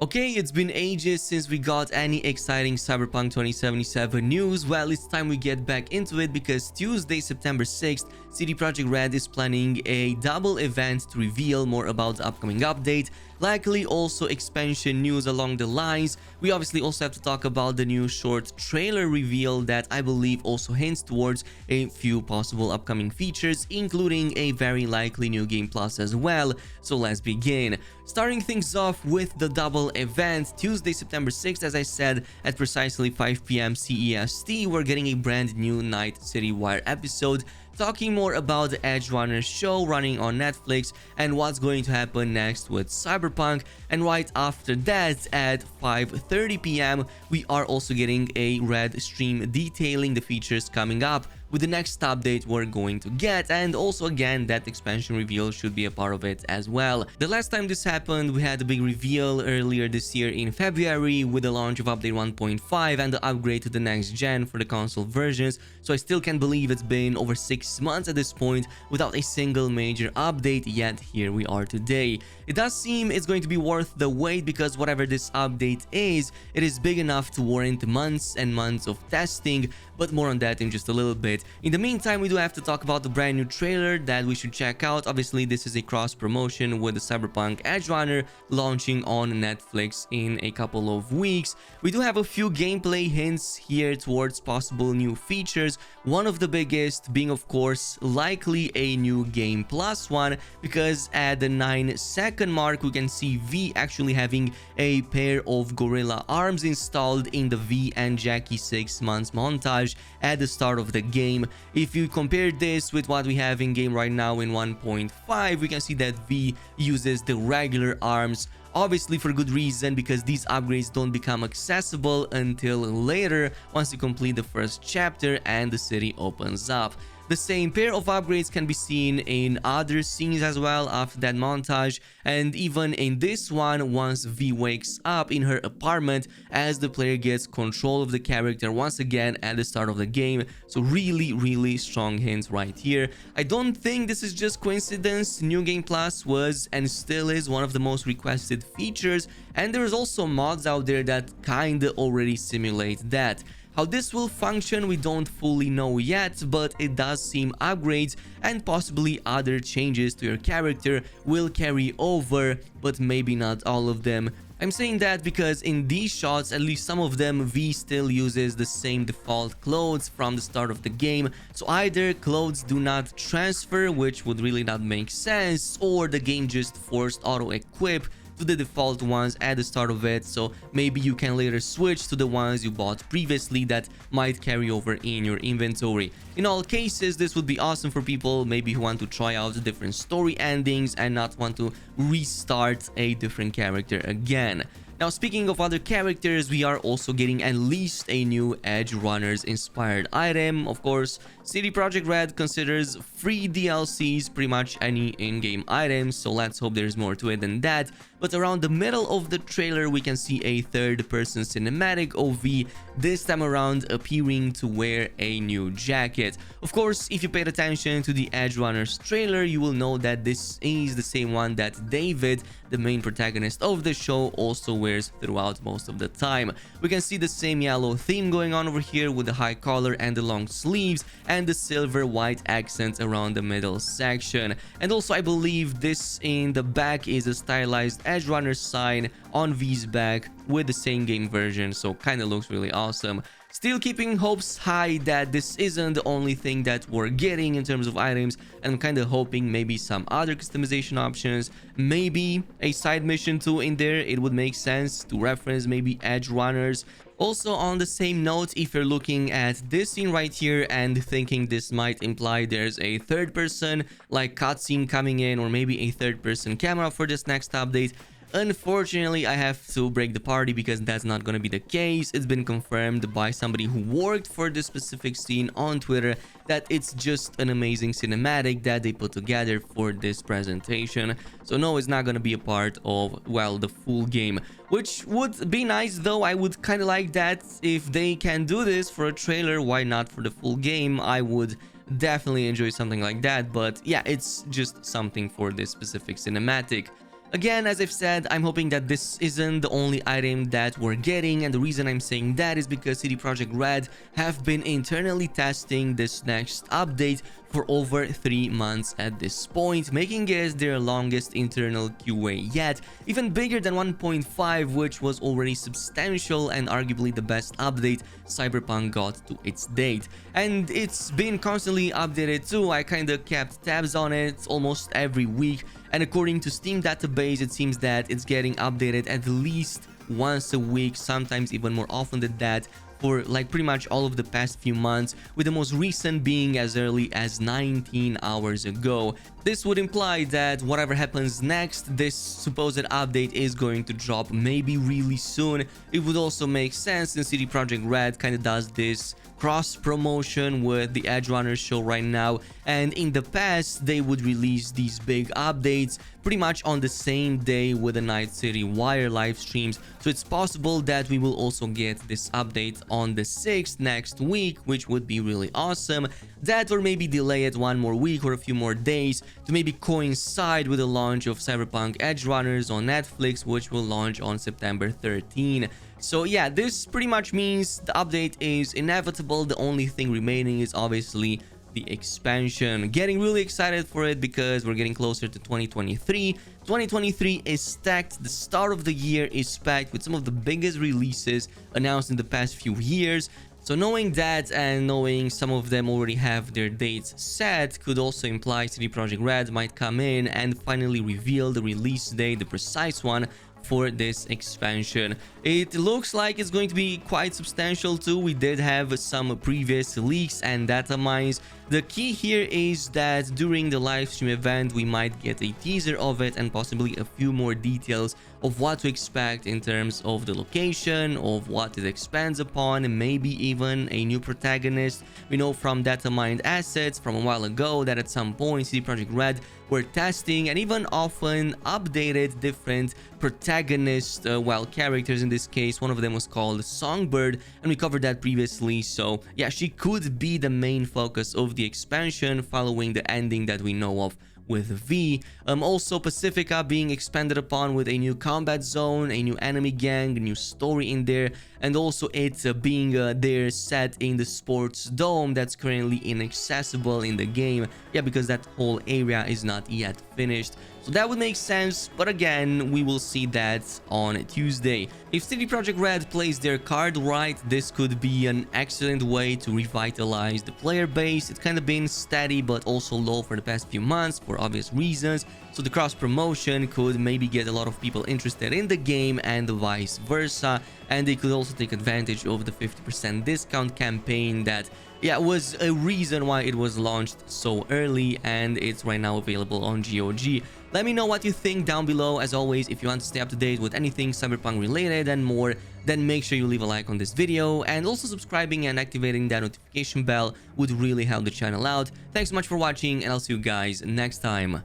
Okay, it's been ages since we got any exciting Cyberpunk 2077 news. Well, it's time we get back into it because Tuesday, September 6th, CD Projekt Red is planning a double event to reveal more about the upcoming update, likely also expansion news along the lines. We obviously also have to talk about the new short trailer reveal that I believe also hints towards a few possible upcoming features, including a very likely new game plus as well. So let's begin. Starting things off with the double event, Tuesday, September 6th, as I said, at precisely 5 p.m. CEST, we're getting a brand new Night City Wire episode talking more about the Edgerunners show running on Netflix and what's going to happen next with Cyberpunk. And right after that, at 5:30 p.m., we are also getting a red stream detailing the features coming up with the next update we're going to get, and also again that expansion reveal should be a part of it as well. The last time this happened, we had a big reveal earlier this year in February with the launch of update 1.5 and the upgrade to the next gen for the console versions, so I still can't believe it's been over 6 months at this point without a single major update, yet here we are today. It does seem it's going to be worth the wait because whatever this update is, it is big enough to warrant months and months of testing, but more on that in just a little bit. In the meantime, we do have to talk about the brand new trailer that we should check out. Obviously, this is a cross promotion with the Cyberpunk Edgerunner launching on Netflix in a couple of weeks. We do have a few gameplay hints here towards possible new features. One of the biggest being, of course, likely a new game plus one, because at the 9-second mark, we can see V actually having a pair of gorilla arms installed in the V and Jackie 6 months montage at the start of the game. If you compare this with what we have in game right now in 1.5, we can see that V uses the regular arms, obviously for good reason, because these upgrades don't become accessible until later once you complete the first chapter and the city opens up. The same pair of upgrades can be seen in other scenes as well after that montage, and even in this one once V wakes up in her apartment as the player gets control of the character once again at the start of the game. So really strong hints right here. I don't think this is just coincidence. New Game Plus was and still is one of the most requested features, and there's also mods out there that kinda already simulate that. How this will function we don't fully know yet, but it does seem upgrades and possibly other changes to your character will carry over, but maybe not all of them. I'm saying that because in these shots, at least some of them, V still uses the same default clothes from the start of the game, so either clothes do not transfer, which would really not make sense, or the game just forced auto-equip to the default ones at the start of it, so maybe you can later switch to the ones you bought previously that might carry over in your inventory. In all cases, this would be awesome for people maybe who want to try out the different story endings and not want to restart a different character again. Now, speaking of other characters, we are also getting at least a new Edgerunners inspired item. Of course, CD Projekt Red considers free DLCs pretty much any in-game items, so let's hope there's more to it than that. But around the middle of the trailer, we can see a third-person cinematic of V, this time around appearing to wear a new jacket. Of course, if you paid attention to the Edgerunners trailer, you will know that this is the same one that David, the main protagonist of the show, also wears throughout most of the time. We can see the same yellow theme going on over here with the high collar and the long sleeves and the silver white accents around the middle section. And also I believe this in the back is a stylized Edgerunner sign on V's back with the same game version, so kinda looks really awesome. Still keeping hopes high that this isn't the only thing that we're getting in terms of items, and I'm kind of hoping maybe some other customization options, maybe a side mission too in there. It would make sense to reference maybe Edgerunners. Also, on the same note, if you're looking at this scene right here and thinking this might imply there's a third person like cutscene coming in, or maybe a third person camera for this next update, unfortunately, I have to break the party because that's not going to be the case. It's been confirmed by somebody who worked for this specific scene on Twitter that it's just an amazing cinematic that they put together for this presentation. So no, it's not going to be a part of, well, the full game, which would be nice though. I would kind of like that. If they can do this for a trailer, why not for the full game? I would definitely enjoy something like that, but yeah, it's just something for this specific cinematic. Again, as I've said, I'm hoping that this isn't the only item that we're getting, and the reason I'm saying that is because CD Projekt Red have been internally testing this next update for over 3 months at this point, making it their longest internal QA yet, even bigger than 1.5, which was already substantial and arguably the best update Cyberpunk got to its date. And it's been constantly updated too. I kinda kept tabs on it almost every week, and according to Steam database, it seems that it's getting updated at least once a week, sometimes even more often than that, for like pretty much all of the past few months, with the most recent being as early as 19 hours ago. This would imply that whatever happens next, this supposed update is going to drop maybe really soon. It would also make sense since CD Projekt Red kind of does this cross promotion with the Edgerunners show right now, and in the past they would release these big updates pretty much on the same day with the Night City Wire live streams. So it's possible that we will also get this update on the 6th next week, which would be really awesome. That, or maybe delay it one more week or a few more days to maybe coincide with the launch of Cyberpunk Edgerunners on Netflix, which will launch on September 13. So yeah, this pretty much means the update is inevitable. The only thing remaining is obviously the expansion. Getting really excited for it because we're getting closer to 2023. 2023 is stacked. The start of the year is packed with some of the biggest releases announced in the past few years. So knowing that and knowing some of them already have their dates set could also imply CD Projekt Red might come in and finally reveal the release date, the precise one, for this expansion. It looks like it's going to be quite substantial too. We did have some previous leaks and data mines. The key here is that during the live stream event we might get a teaser of it and possibly a few more details of what to expect in terms of the location, of what it expands upon, and maybe even a new protagonist. We know from data mined assets from a while ago that at some point CD Projekt Red were testing and even often updated different protagonists, characters. In this case, one of them was called Songbird, and we covered that previously. So yeah, she could be the main focus of the expansion following the ending that we know of with V. Also Pacifica being expanded upon with a new combat zone, a new enemy gang, a new story in there, and also it being there set in the sports dome that's currently inaccessible in the game. Yeah, because that whole area is not yet finished. So that would make sense, but again, we will see that on Tuesday. If CD Projekt Red plays their card right, this could be an excellent way to revitalize the player base. It's kind of been steady but also low for the past few months for obvious reasons. So the cross promotion could maybe get a lot of people interested in the game and vice versa. And they could also take advantage of the 50% discount campaign that was a reason why it was launched so early, and it's right now available on GOG. Let me know what you think down below. As always, if you want to stay up to date with anything Cyberpunk related and more, then make sure you leave a like on this video, and also subscribing and activating that notification bell would really help the channel out. Thanks so much for watching, and I'll see you guys next time.